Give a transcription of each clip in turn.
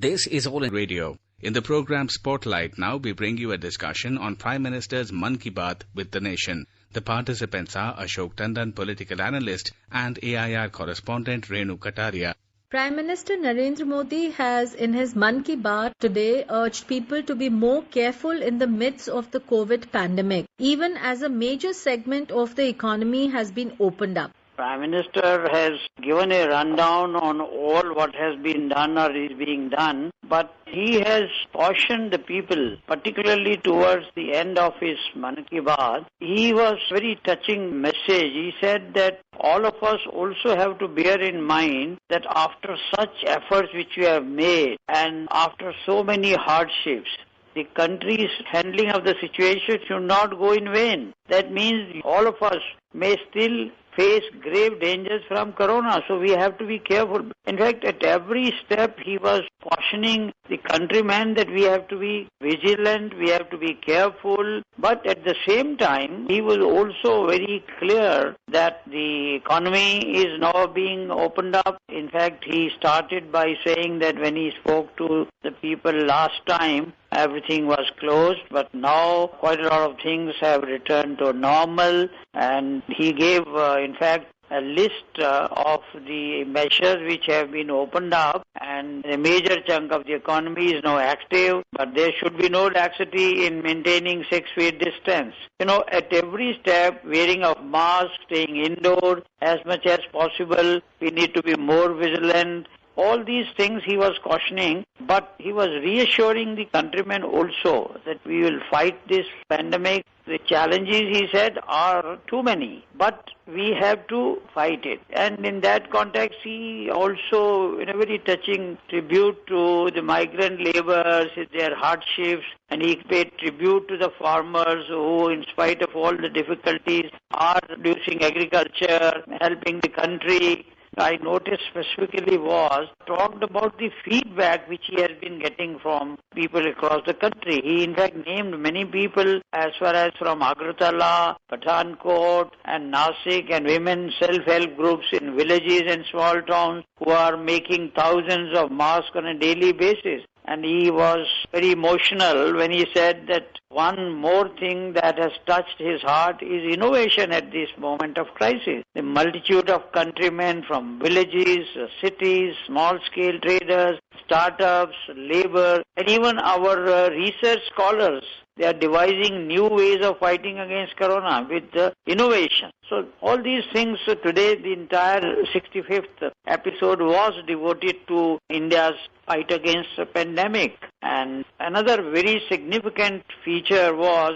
This is All in Radio. In the program Spotlight now, we bring you a discussion on Prime Minister's Mann Ki Baat with the nation. The participants are Ashok Tandon, political analyst, and AIR correspondent Renu Kataria. Prime Minister Narendra Modi has, in his Mann Ki Baat today, urged people to be more careful in the midst of the COVID pandemic, even as a major segment of the economy has been opened up. Prime Minister has given a rundown on all what has been done or is being done, but he has cautioned the people, particularly towards the end of his Mann Ki Baat. He was very touching message. He said that all of us also have to bear in mind that after such efforts which we have made and after so many hardships, the country's handling of the situation should not go in vain. That means all of us may still face grave dangers from corona, so we have to be careful. In fact, at every step he was cautioning the countrymen that we have to be vigilant, we have to be careful, but at the same time he was also very clear that the economy is now being opened up. In fact, he started by saying that when he spoke to the people last time, everything was closed, but now quite a lot of things have returned to normal, and he gave, in fact, a list of the measures which have been opened up, and a major chunk of the economy is now active, but there should be no laxity in maintaining 6 feet distance. At every step, wearing of masks, staying indoors as much as possible, we need to be more vigilant. All these things he was cautioning, but he was reassuring the countrymen also that we will fight this pandemic. The challenges, he said, are too many, but we have to fight it. And in that context, he also, in a very touching tribute to the migrant laborers, their hardships, and he paid tribute to the farmers who, in spite of all the difficulties, are producing agriculture, helping the country. I noticed specifically talked about the feedback which he has been getting from people across the country. He in fact named many people as far as from Agratala, Pathankot and Nasik, and women self-help groups in villages and small towns who are making thousands of masks on a daily basis. And he was very emotional when he said that one more thing that has touched his heart is innovation at this moment of crisis. The multitude of countrymen from villages, cities, small-scale traders, startups, labor, and even our research scholars, they are devising new ways of fighting against corona with innovation. So all these things, today the entire 65th episode was devoted to India's fight against the pandemic. And another very significant feature was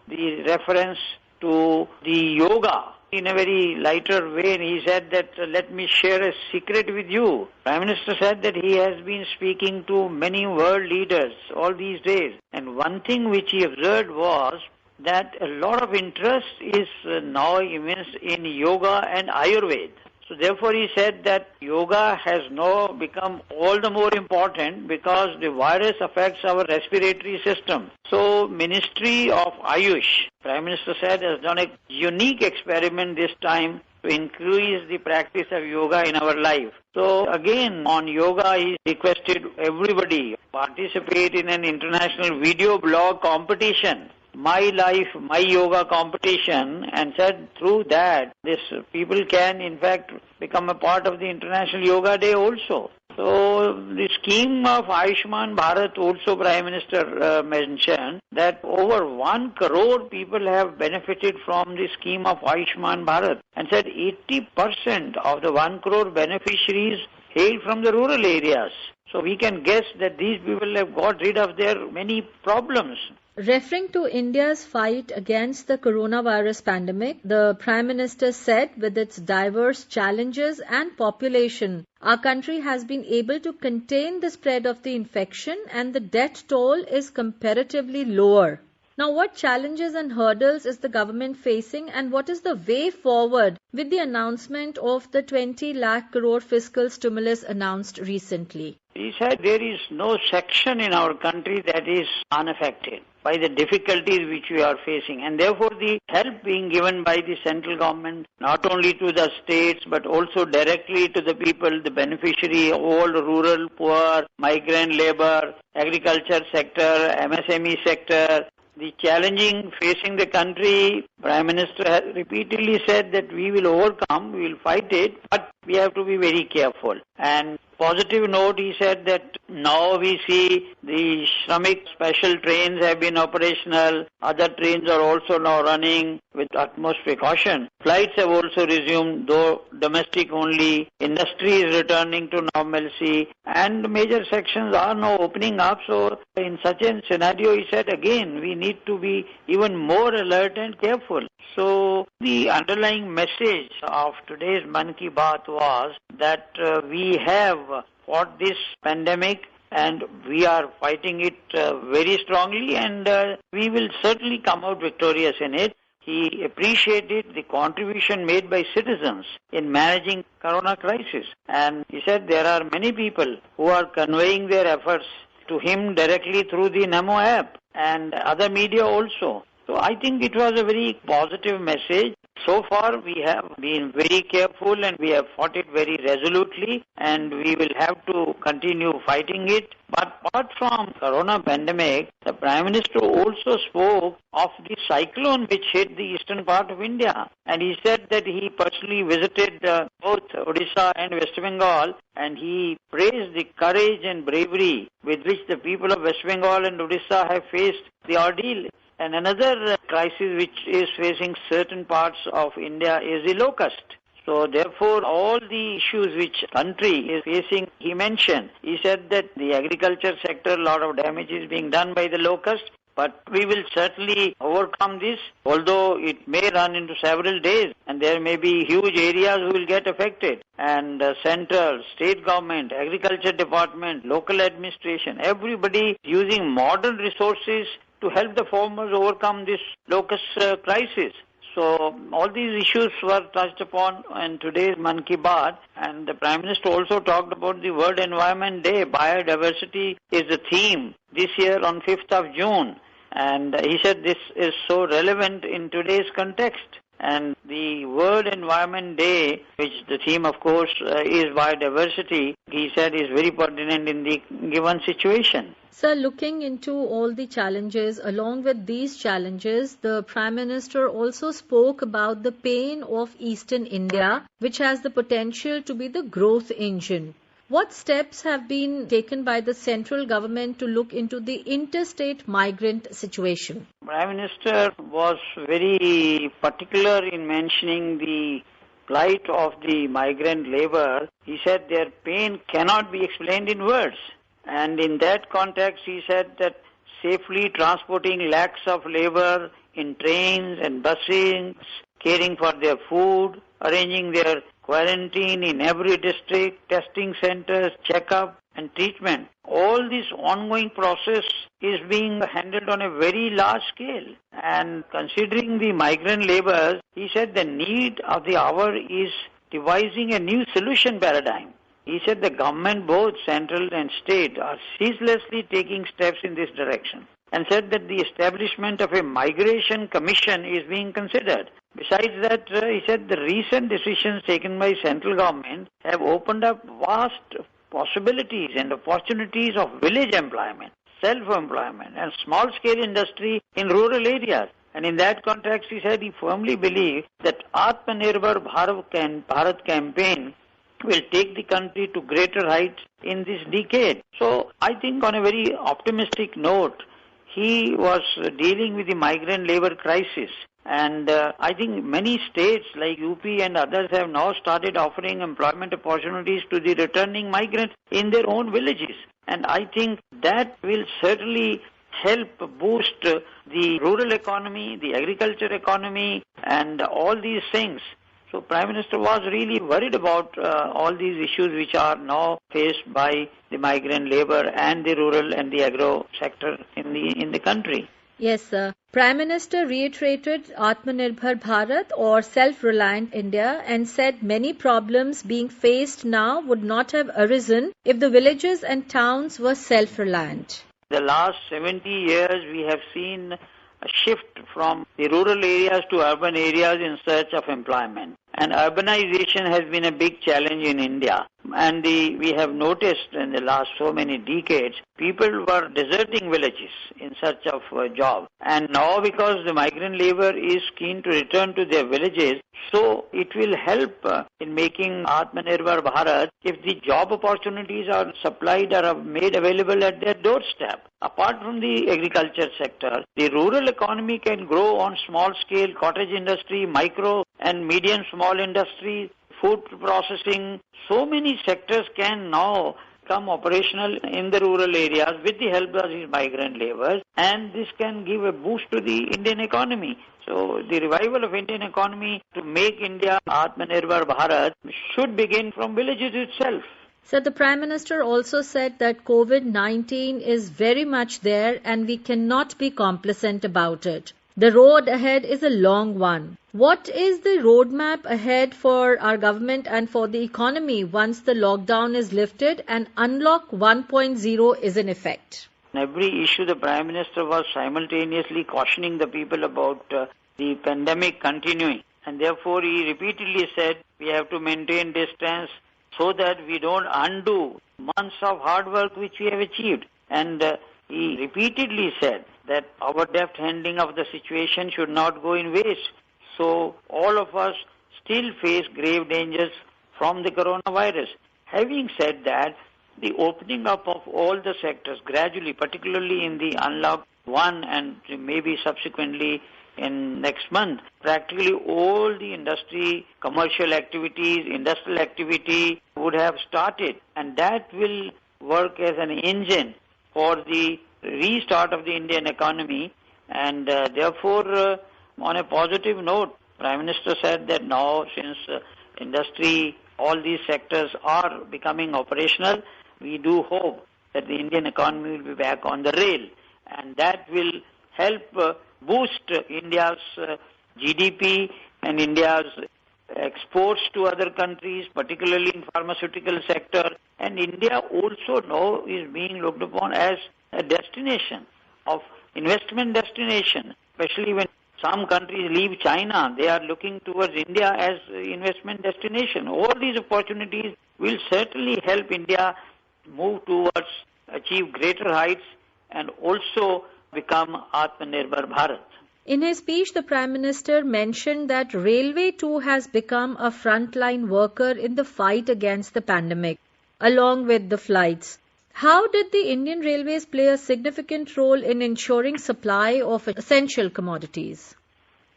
the reference to the yoga. In a very lighter way, he said that, let me share a secret with you. Prime Minister said that he has been speaking to many world leaders all these days. And one thing which he observed was that a lot of interest is now immense in yoga and Ayurveda. So therefore he said that yoga has now become all the more important because the virus affects our respiratory system. So Ministry of Ayush, Prime Minister said, has done a unique experiment this time to increase the practice of yoga in our life. So again, on yoga, he requested everybody participate in an international video blog competition. My Life, My Yoga competition, and said through that, this people can in fact become a part of the International Yoga Day also. So the scheme of Ayushman Bharat also Prime Minister mentioned that over 1 crore people have benefited from the scheme of Ayushman Bharat, and said 80% of the 1 crore beneficiaries hail from the rural areas. So we can guess that these people have got rid of their many problems. Referring to India's fight against the coronavirus pandemic, the Prime Minister said with its diverse challenges and population, our country has been able to contain the spread of the infection and the death toll is comparatively lower. Now, what challenges and hurdles is the government facing, and what is the way forward with the announcement of the 20 lakh crore fiscal stimulus announced recently? He said there is no section in our country that is unaffected by the difficulties which we are facing, and therefore the help being given by the central government not only to the states but also directly to the people, the beneficiary, old, rural, poor, migrant labor, agriculture sector, MSME sector, the challenging facing the country. Prime Minister has repeatedly said that we will overcome, we will fight it, but we have to be very careful. And positive note, he said that now we see the Shramik special trains have been operational. Other trains are also now running with utmost precaution. Flights have also resumed, though domestic only. Industry is returning to normalcy, and major sections are now opening up. So in such a scenario, he said again, we need to be even more alert and careful. So the underlying message of today's Mann Ki Baat was that we have fought this pandemic and we are fighting it very strongly, and we will certainly come out victorious in it. He appreciated the contribution made by citizens in managing corona crisis, and he said there are many people who are conveying their efforts to him directly through the Namo app and other media also. So I think it was a very positive message. So far we have been very careful and we have fought it very resolutely, and we will have to continue fighting it. But apart from corona pandemic, the Prime Minister also spoke of the cyclone which hit the eastern part of India. And he said that he personally visited both Odisha and West Bengal, and he praised the courage and bravery with which the people of West Bengal and Odisha have faced the ordeal. And another crisis which is facing certain parts of India is the locust. So therefore, all the issues which country is facing, he mentioned. He said that the agriculture sector, a lot of damage is being done by the locust, but we will certainly overcome this, although it may run into several days, and there may be huge areas who will get affected. And central, state government, agriculture department, local administration, everybody using modern resources to help the farmers overcome this locust crisis. So all these issues were touched upon in today's Mann Ki Baat, and the Prime Minister also talked about the World Environment Day. Biodiversity is the theme this year on 5th of June, and he said this is so relevant in today's context. And the World Environment Day, which the theme of course is biodiversity, he said is very pertinent in the given situation. Sir, looking into all the challenges, along with these challenges, the Prime Minister also spoke about the pain of Eastern India, which has the potential to be the growth engine. What steps have been taken by the central government to look into the interstate migrant situation? Prime Minister was very particular in mentioning the plight of the migrant labor. He said their pain cannot be explained in words. And in that context, he said that safely transporting lakhs of labor in trains and buses, caring for their food, arranging their quarantine in every district, testing centers, checkup and treatment. All this ongoing process is being handled on a very large scale. And considering the migrant laborers, he said the need of the hour is devising a new solution paradigm. He said the government, both central and state, are ceaselessly taking steps in this direction, and said that the establishment of a migration commission is being considered. Besides that, he said the recent decisions taken by central government have opened up vast possibilities and opportunities of village employment, self-employment and small-scale industry in rural areas. And in that context, he said he firmly believes that Atmanirbhar Bharat campaign will take the country to greater heights in this decade. So I think on a very optimistic note, he was dealing with the migrant labor crisis. And I think many states like UP and others have now started offering employment opportunities to the returning migrants in their own villages. And I think that will certainly help boost the rural economy, the agriculture economy, and all these things. So Prime Minister was really worried about all these issues which are now faced by the migrant labor and the rural and the agro sector in the country. Yes, sir. Prime Minister reiterated Atmanirbhar Bharat or Self-Reliant India and said many problems being faced now would not have arisen if the villages and towns were self-reliant. The last 70 years, we have seen a shift from the rural areas to urban areas in search of employment. And urbanization has been a big challenge in India. And we have noticed in the last so many decades, people were deserting villages in search of a job. And now because the migrant labor is keen to return to their villages, so it will help in making Atmanirbhar Bharat if the job opportunities are supplied or are made available at their doorstep. Apart from the agriculture sector, the rural economy can grow on small scale cottage industry, micro and medium small industries, food processing. So many sectors can now become operational in the rural areas with the help of these migrant laborers, and this can give a boost to the Indian economy. So the revival of Indian economy to make India Atmanirbhar Bharat should begin from villages itself. So the Prime Minister also said that COVID-19 is very much there and we cannot be complacent about it. The road ahead is a long one. What is the roadmap ahead for our government and for the economy once the lockdown is lifted and Unlock 1.0 is in effect? On every issue, the Prime Minister was simultaneously cautioning the people about the pandemic continuing. And therefore, he repeatedly said we have to maintain distance so that we don't undo months of hard work which we have achieved. And he repeatedly said that our deft handling of the situation should not go in waste. So all of us still face grave dangers from the coronavirus. Having said that, the opening up of all the sectors gradually, particularly in the Unlock 1 and maybe subsequently in next month, practically all the industry, commercial activities, industrial activity would have started, and that will work as an engine for the restart of the Indian economy. And therefore, on a positive note, Prime Minister said that now since industry, all these sectors are becoming operational, we do hope that the Indian economy will be back on the rail, and that will help boost India's GDP and India's exports to other countries, particularly in pharmaceutical sector. And India also now is being looked upon as a destination of investment destination, especially when some countries leave China, they are looking towards India as investment destination. All these opportunities will certainly help India move towards achieve greater heights and also become Atmanirbhar Bharat. In his speech, the Prime Minister mentioned that railway too has become a frontline worker in the fight against the pandemic, along with the flights. How did the Indian Railways play a significant role in ensuring supply of essential commodities?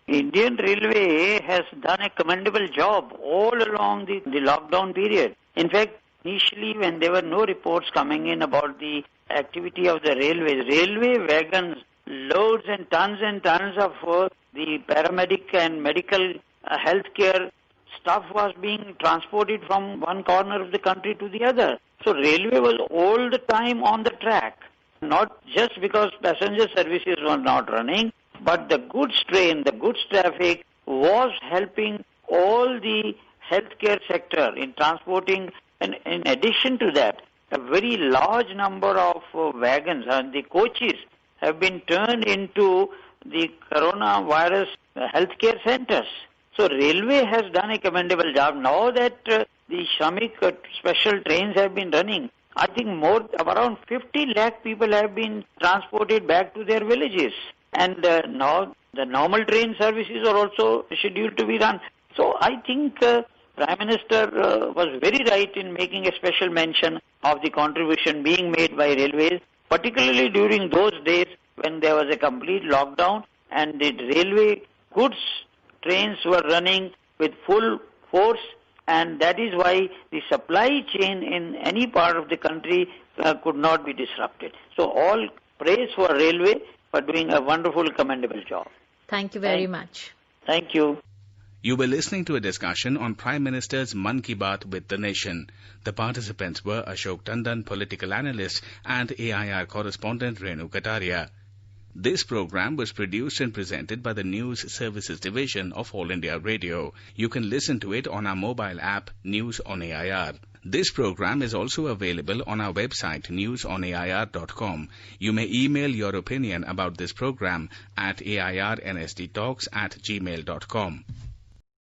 Indian Railway has done a commendable job all along the lockdown period. In fact, initially when there were no reports coming in about the activity of the railway wagons, loads and tons of the paramedic and medical healthcare stuff was being transported from one corner of the country to the other. So railway was all the time on the track, not just because passenger services were not running, but the goods train, the goods traffic was helping all the healthcare sector in transporting. And in addition to that, a very large number of wagons and the coaches have been turned into the coronavirus healthcare centers. So railway has done a commendable job. Now that the Shramik special trains have been running, I think around 50 lakh people have been transported back to their villages. And now the normal train services are also scheduled to be run. So I think Prime Minister was very right in making a special mention of the contribution being made by railways, particularly during those days when there was a complete lockdown and the railway goods trains were running with full force, and that is why the supply chain in any part of the country could not be disrupted. So all praise for railway for doing a wonderful, commendable job. Thank you very much. Thank you. You were listening to a discussion on Prime Minister's Mann Ki Baat with the Nation. The participants were Ashok Tandon, political analyst, and AIR correspondent Renu Kataria. This program was produced and presented by the News Services Division of All India Radio. You can listen to it on our mobile app, News on AIR. This program is also available on our website, newsonair.com. You may email your opinion about this program at airnsdtalks@gmail.com.